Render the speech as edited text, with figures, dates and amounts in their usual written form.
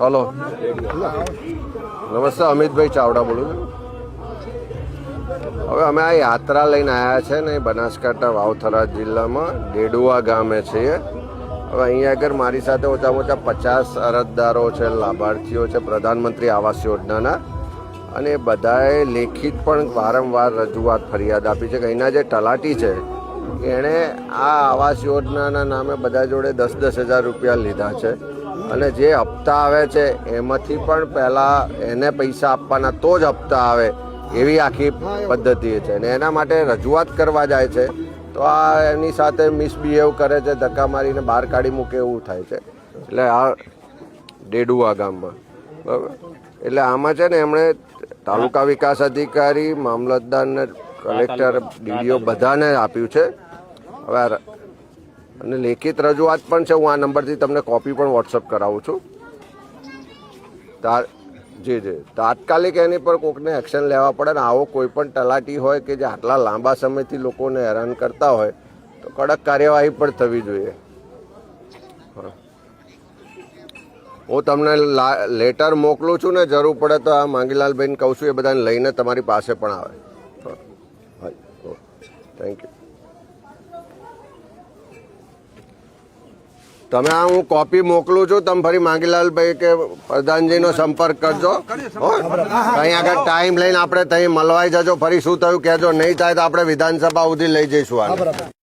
Hello, નમસ્તે, અમિતભાઈ ચાવડા બોલું છું. હવે અમે આ યાત્રા લઈને આવ્યા છે ને બનાસકાંઠા વાવથરા જિલ્લામાં ડેડુઆ ગામે છીએ. હવે અહીંયા આગળ મારી સાથે ઓછામાં ઓછા 50 અરજદારો છે, લાભાર્થીઓ છે પ્રધાનમંત્રી આવાસ યોજનાના, અને બધાએ લેખિત પણ વારંવાર રજૂઆત ફરિયાદ આપી છે કે અહીંના જે તલાટી છે એણે આ આવાસ યોજનાના નામે બધા જોડે 10,000 રૂપિયા લીધા છે, અને જે હપ્તા આવે છે એમાંથી પણ પહેલાં એને પૈસા આપવાના તો જ હપ્તા આવે એવી આખી પદ્ધતિ છે, અને એના માટે રજૂઆત કરવા જાય છે તો આ એની સાથે મિસબિહેવ કરે છે, ધક્કા મારીને બહાર કાઢી મૂકે એવું થાય છે. એટલે આ ડેડુઆ ગામમાં બરાબર, એટલે આમાં છે ને એમણે તાલુકા વિકાસ અધિકારી, મામલતદારને, કલેક્ટર, ડીડીઓ બધાને આપ્યું છે. હવે અને લેખિત રજૂઆત પણ છે, હું આ નંબરથી તમને કોપી પણ વોટ્સઅપ કરાવું છું. જી જી, તાત્કાલિક એની પર કોઈકને એક્શન લેવા પડે ને આવો કોઈ પણ તલાટી હોય કે જે આટલા લાંબા સમયથી લોકોને હેરાન કરતા હોય તો કડક કાર્યવાહી પણ થવી જોઈએ. હું તમને લેટર મોકલું છું ને, જરૂર પડે તો આ માંગીલાલભાઈને કહું છું, એ બધાને લઈને તમારી પાસે પણ આવે. હા, થેન્ક યુ. તમે આ હું કોપી મોકલું છું, તમે ફરી માંગીલાલભાઈ કે પ્રધાનજીનો સંપર્ક કરજો. અહીં આગળ ટાઈમ લઈને આપણે ત્યાં મળવાઈ જજો. ફરી શું થયું કહેજો, નહીં થાય તો આપણે વિધાનસભા સુધી લઈ જઈશું.